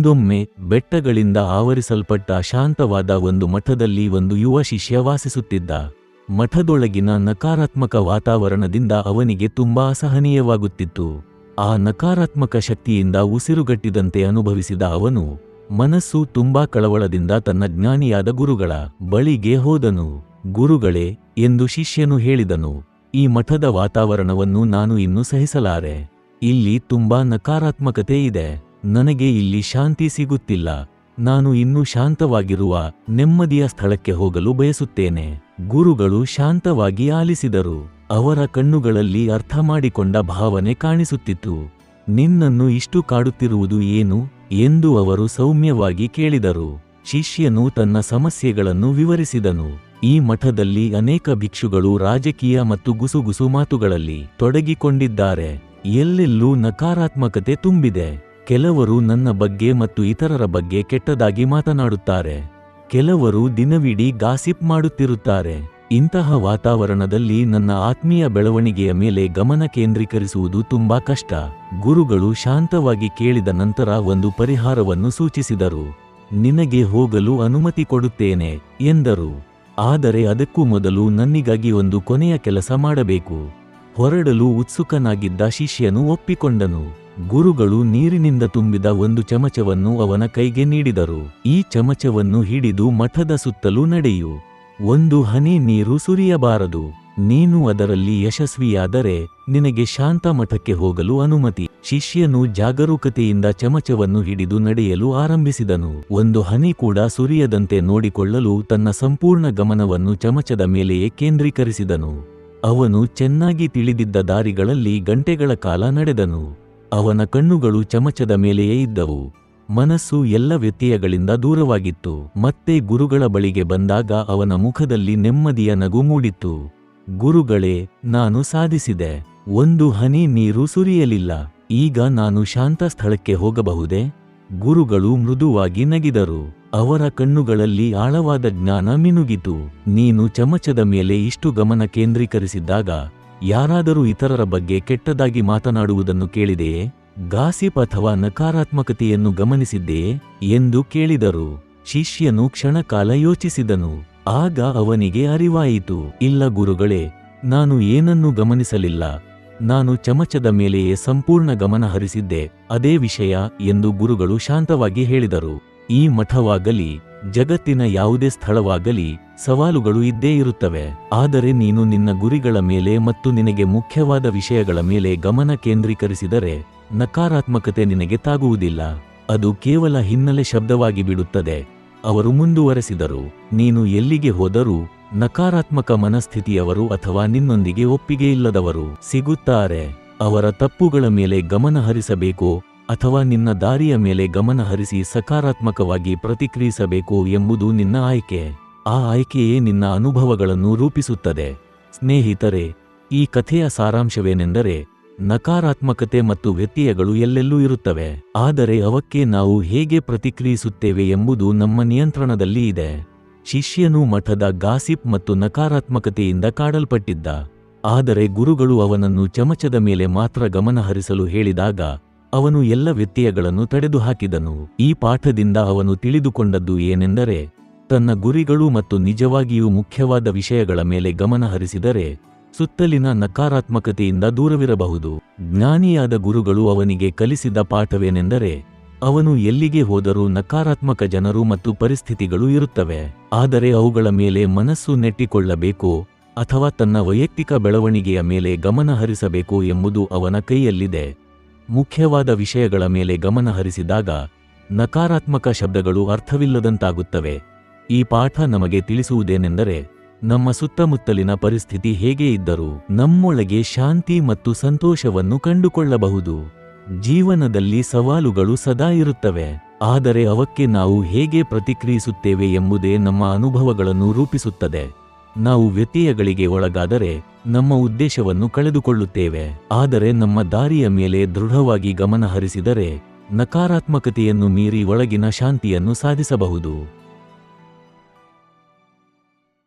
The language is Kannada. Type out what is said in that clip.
ಒಂದೊಮ್ಮೆ ಬೆಟ್ಟಗಳಿಂದ ಆವರಿಸಲ್ಪಟ್ಟ ಶಾಂತವಾದ ಒಂದು ಮಠದಲ್ಲಿ ಒಂದು ಯುವ ಶಿಷ್ಯ ವಾಸಿಸುತ್ತಿದ್ದ. ಮಠದೊಳಗಿನ ನಕಾರಾತ್ಮಕ ವಾತಾವರಣದಿಂದ ಅವನಿಗೆ ತುಂಬಾ ಅಸಹನೀಯವಾಗುತ್ತಿತ್ತು. ಆ ನಕಾರಾತ್ಮಕ ಶಕ್ತಿಯಿಂದ ಉಸಿರುಗಟ್ಟಿದಂತೆ ಅನುಭವಿಸಿದ ಅವನು ಮನಸ್ಸು ತುಂಬಾ ಕಳವಳದಿಂದ ತನ್ನ ಜ್ಞಾನಿಯಾದ ಗುರುಗಳ ಬಳಿಗೆ ಹೋದನು. ಗುರುಗಳೇ, ಎಂದು ಶಿಷ್ಯನು ಹೇಳಿದನು, ಈ ಮಠದ ವಾತಾವರಣವನ್ನು ನಾನು ಇನ್ನು ಸಹಿಸಲಾರೆ. ಇಲ್ಲಿ ತುಂಬಾ ನಕಾರಾತ್ಮಕತೆ ಇದೆ. ನನಗೆ ಇಲ್ಲಿ ಶಾಂತಿ ಸಿಗುತ್ತಿಲ್ಲ. ನಾನು ಇನ್ನೂ ಶಾಂತವಾಗಿರುವ ನೆಮ್ಮದಿಯ ಸ್ಥಳಕ್ಕೆ ಹೋಗಲು ಬಯಸುತ್ತೇನೆ. ಗುರುಗಳು ಶಾಂತವಾಗಿ ಆಲಿಸಿದರು. ಅವರ ಕಣ್ಣುಗಳಲ್ಲಿ ಅರ್ಥ ಮಾಡಿಕೊಂಡ ಭಾವನೆ ಕಾಣಿಸುತ್ತಿತ್ತು. ನಿನ್ನನ್ನು ಇಷ್ಟು ಕಾಡುತ್ತಿರುವುದು ಏನು ಎಂದು ಅವರು ಸೌಮ್ಯವಾಗಿ ಕೇಳಿದರು. ಶಿಷ್ಯನು ತನ್ನ ಸಮಸ್ಯೆಗಳನ್ನು ವಿವರಿಸಿದನು. ಈ ಮಠದಲ್ಲಿ ಅನೇಕ ಭಿಕ್ಷುಗಳು ರಾಜಕೀಯ ಮತ್ತು ಗುಸುಗುಸು ಮಾತುಗಳಲ್ಲಿ ತೊಡಗಿಕೊಂಡಿದ್ದಾರೆ. ಎಲ್ಲೆಲ್ಲೂ ನಕಾರಾತ್ಮಕತೆ ತುಂಬಿದೆ. ಕೆಲವರು ನನ್ನ ಬಗ್ಗೆ ಮತ್ತು ಇತರರ ಬಗ್ಗೆ ಕೆಟ್ಟದಾಗಿ ಮಾತನಾಡುತ್ತಾರೆ. ಕೆಲವರು ದಿನವಿಡೀ ಗಾಸಿಪ್ ಮಾಡುತ್ತಿರುತ್ತಾರೆ. ಇಂತಹ ವಾತಾವರಣದಲ್ಲಿ ನನ್ನ ಆತ್ಮೀಯ ಬೆಳವಣಿಗೆಯ ಮೇಲೆ ಗಮನ ಕೇಂದ್ರೀಕರಿಸುವುದು ತುಂಬಾ ಕಷ್ಟ. ಗುರುಗಳು ಶಾಂತವಾಗಿ ಕೇಳಿದ ನಂತರ ಒಂದು ಪರಿಹಾರವನ್ನು ಸೂಚಿಸಿದರು. ನಿನಗೆ ಹೋಗಲು ಅನುಮತಿ ಕೊಡುತ್ತೇನೆ ಎಂದರು. ಆದರೆ ಅದಕ್ಕೂ ಮೊದಲು ನನ್ನಿಗಾಗಿ ಒಂದು ಕೊನೆಯ ಕೆಲಸ ಮಾಡಬೇಕು. ಹೊರಡಲು ಉತ್ಸುಕನಾಗಿದ್ದ ಶಿಷ್ಯನು ಒಪ್ಪಿಕೊಂಡನು. ಗುರುಗಳು ನೀರಿನಿಂದ ತುಂಬಿದ ಒಂದು ಚಮಚವನ್ನು ಅವನ ಕೈಗೆ ನೀಡಿದರು. ಈ ಚಮಚವನ್ನು ಹಿಡಿದು ಮಠದ ಸುತ್ತಲೂ ನಡೆಯು. ಒಂದು ಹನಿ ನೀರು ಸುರಿಯಬಾರದು. ನೀನು ಅದರಲ್ಲಿ ಯಶಸ್ವಿಯಾದರೆ ನಿನಗೆ ಶಾಂತ ಮಠಕ್ಕೆ ಹೋಗಲು ಅನುಮತಿ. ಶಿಷ್ಯನು ಜಾಗರೂಕತೆಯಿಂದ ಚಮಚವನ್ನು ಹಿಡಿದು ನಡೆಯಲು ಆರಂಭಿಸಿದನು. ಒಂದು ಹನಿ ಕೂಡ ಸುರಿಯದಂತೆ ನೋಡಿಕೊಳ್ಳಲು ತನ್ನ ಸಂಪೂರ್ಣ ಗಮನವನ್ನು ಚಮಚದ ಮೇಲೆಯೇ ಕೇಂದ್ರೀಕರಿಸಿದನು. ಅವನು ಚೆನ್ನಾಗಿ ತಿಳಿದಿದ್ದ ದಾರಿಗಳಲ್ಲಿ ಗಂಟೆಗಳ ಕಾಲ ನಡೆದನು. ಅವನ ಕಣ್ಣುಗಳು ಚಮಚದ ಮೇಲೆಯೇ ಇದ್ದವು. ಮನಸ್ಸು ಎಲ್ಲ ವ್ಯತ್ಯಯಗಳಿಂದ ದೂರವಾಗಿತ್ತು. ಮತ್ತೆ ಗುರುಗಳ ಬಳಿಗೆ ಬಂದಾಗ ಅವನ ಮುಖದಲ್ಲಿ ನೆಮ್ಮದಿಯ ನಗು ಮೂಡಿತ್ತು. ಗುರುಗಳೇ, ನಾನು ಸಾಧಿಸಿದೆ. ಒಂದು ಹನಿ ನೀರು ಸುರಿಯಲಿಲ್ಲ. ಈಗ ನಾನು ಶಾಂತ ಸ್ಥಳಕ್ಕೆ ಹೋಗಬಹುದೇ? ಗುರುಗಳು ಮೃದುವಾಗಿ ನಗಿದರು. ಅವರ ಕಣ್ಣುಗಳಲ್ಲಿ ಆಳವಾದ ಜ್ಞಾನ ಮಿನುಗಿತು. ನೀನು ಚಮಚದ ಮೇಲೆ ಇಷ್ಟು ಗಮನ ಕೇಂದ್ರೀಕರಿಸಿದ್ದಾಗ ಯಾರಾದರೂ ಇತರರ ಬಗ್ಗೆ ಕೆಟ್ಟದಾಗಿ ಮಾತನಾಡುವುದನ್ನು ಕೇಳಿದೆಯೇ? ಗಾಸಿಪ್ ಅಥವಾ ನಕಾರಾತ್ಮಕತೆಯನ್ನು ಗಮನಿಸಿದ್ದೆಯೇ ಎಂದು ಕೇಳಿದರು. ಶಿಷ್ಯನು ಕ್ಷಣಕಾಲ ಯೋಚಿಸಿದನು. ಆಗ ಅವನಿಗೆ ಅರಿವಾಯಿತು. ಇಲ್ಲ ಗುರುಗಳೇ, ನಾನು ಏನನ್ನೂ ಗಮನಿಸಲಿಲ್ಲ. ನಾನು ಚಮಚದ ಮೇಲೆಯೇ ಸಂಪೂರ್ಣ ಗಮನ ಹರಿಸಿದ್ದೆ. ಅದೇ ವಿಷಯ ಎಂದು ಗುರುಗಳು ಶಾಂತವಾಗಿ ಹೇಳಿದರು. ಈ ಮಠವಾಗಲಿ ಜಗತ್ತಿನ ಯಾವುದೇ ಸ್ಥಳವಾಗಲಿ ಸವಾಲುಗಳು ಇದ್ದೇ ಇರುತ್ತವೆ. ಆದರೆ ನೀನು ನಿನ್ನ ಗುರಿಗಳ ಮೇಲೆ ಮತ್ತು ನಿನಗೆ ಮುಖ್ಯವಾದ ವಿಷಯಗಳ ಮೇಲೆ ಗಮನ ಕೇಂದ್ರೀಕರಿಸಿದರೆ ನಕಾರಾತ್ಮಕತೆ ನಿನಗೆ ತಾಗುವುದಿಲ್ಲ. ಅದು ಕೇವಲ ಹಿನ್ನೆಲೆ ಶಬ್ದವಾಗಿ ಬಿಡುತ್ತದೆ. ಅವರು ಮುಂದುವರೆಸಿದರು. ನೀನು ಎಲ್ಲಿಗೆ ಹೋದರೂ ನಕಾರಾತ್ಮಕ ಮನಸ್ಥಿತಿಯವರು ಅಥವಾ ನಿನ್ನೊಂದಿಗೆ ಒಪ್ಪಿಗೆಯಿಲ್ಲದವರು ಸಿಗುತ್ತಾರೆ. ಅವರ ತಪ್ಪುಗಳ ಮೇಲೆ ಗಮನ ಹರಿಸಬೇಕೋ ಅಥವಾ ನಿನ್ನ ದಾರಿಯ ಮೇಲೆ ಗಮನ ಹರಿಸಿ ಸಕಾರಾತ್ಮಕವಾಗಿ ಪ್ರತಿಕ್ರಿಯಿಸಬೇಕೋ ಎಂಬುದು ನಿನ್ನ ಆಯ್ಕೆ. ಆ ಆಯ್ಕೆಯೇ ನಿನ್ನ ಅನುಭವಗಳನ್ನು ರೂಪಿಸುತ್ತದೆ. ಸ್ನೇಹಿತರೆ, ಈ ಕಥೆಯ ಸಾರಾಂಶವೇನೆಂದರೆ, ನಕಾರಾತ್ಮಕತೆ ಮತ್ತು ವ್ಯತ್ಯಯಗಳು ಎಲ್ಲೆಲ್ಲೂ ಇರುತ್ತವೆ. ಆದರೆ ಅವಕ್ಕೆ ನಾವು ಹೇಗೆ ಪ್ರತಿಕ್ರಿಯಿಸುತ್ತೇವೆ ಎಂಬುದು ನಮ್ಮ ನಿಯಂತ್ರಣದಲ್ಲಿ ಇದೆ. ಶಿಷ್ಯನು ಮಠದ ಗಾಸಿಪ್ ಮತ್ತು ನಕಾರಾತ್ಮಕತೆಯಿಂದ ಕಾಡಲ್ಪಟ್ಟಿದ್ದ. ಆದರೆ ಗುರುಗಳು ಅವನನ್ನು ಚಮಚದ ಮೇಲೆ ಮಾತ್ರ ಗಮನ ಹರಿಸಲು ಹೇಳಿದಾಗ ಅವನು ಎಲ್ಲ ವ್ಯತ್ಯಯಗಳನ್ನು ತಡೆದುಹಾಕಿದನು. ಈ ಪಾಠದಿಂದ ಅವನು ತಿಳಿದುಕೊಂಡದ್ದು ಏನೆಂದರೆ, ತನ್ನ ಗುರಿಗಳು ಮತ್ತು ನಿಜವಾಗಿಯೂ ಮುಖ್ಯವಾದ ವಿಷಯಗಳ ಮೇಲೆ ಗಮನ ಹರಿಸಿದರೆ ಸುತ್ತಲಿನ ನಕಾರಾತ್ಮಕತೆಯಿಂದ ದೂರವಿರಬಹುದು. ಜ್ಞಾನಿಯಾದ ಗುರುಗಳು ಅವನಿಗೆ ಕಲಿಸಿದ ಪಾಠವೇನೆಂದರೆ, ಅವನು ಎಲ್ಲಿಗೆ ಹೋದರೂ ನಕಾರಾತ್ಮಕ ಜನರು ಮತ್ತು ಪರಿಸ್ಥಿತಿಗಳು ಇರುತ್ತವೆ. ಆದರೆ ಅವುಗಳ ಮೇಲೆ ಮನಸ್ಸು ನೆಟ್ಟಿಕೊಳ್ಳಬೇಕೋ ಅಥವಾ ತನ್ನ ವೈಯಕ್ತಿಕ ಬೆಳವಣಿಗೆಯ ಮೇಲೆ ಗಮನ ಹರಿಸಬೇಕೋ ಎಂಬುದು ಅವನ ಕೈಯಲ್ಲಿದೆ. ಮುಖ್ಯವಾದ ವಿಷಯಗಳ ಮೇಲೆ ಗಮನ ಹರಿಸಿದಾಗ ನಕಾರಾತ್ಮಕ ಶಬ್ದಗಳು ಅರ್ಥವಿಲ್ಲದಂತಾಗುತ್ತವೆ. ಈ ಪಾಠ ನಮಗೆ ತಿಳಿಸುವುದೇನೆಂದರೆ, ನಮ್ಮ ಸುತ್ತಮುತ್ತಲಿನ ಪರಿಸ್ಥಿತಿ ಹೇಗೆ ಇದ್ದರೂ ನಮ್ಮೊಳಗೆ ಶಾಂತಿ ಮತ್ತು ಸಂತೋಷವನ್ನು ಕಂಡುಕೊಳ್ಳಬಹುದು. ಜೀವನದಲ್ಲಿ ಸವಾಲುಗಳು ಸದಾ ಇರುತ್ತವೆ. ಆದರೆ ಅವಕ್ಕೆ ನಾವು ಹೇಗೆ ಪ್ರತಿಕ್ರಿಯಿಸುತ್ತೇವೆ ಎಂಬುದೇ ನಮ್ಮ ಅನುಭವಗಳನ್ನು ರೂಪಿಸುತ್ತದೆ. ನಾವು ವ್ಯತ್ಯಯಗಳಿಗೆ ಒಳಗಾದರೆ ನಮ್ಮ ಉದ್ದೇಶವನ್ನು ಕಳೆದುಕೊಳ್ಳುತ್ತೇವೆ. ಆದರೆ ನಮ್ಮ ದಾರಿಯ ಮೇಲೆ ದೃಢವಾಗಿ ಗಮನ ಹರಿಸಿದರೆ ನಕಾರಾತ್ಮಕತೆಯನ್ನು ಮೀರಿ ಒಳಗಿನ ಶಾಂತಿಯನ್ನು ಸಾಧಿಸಬಹುದು.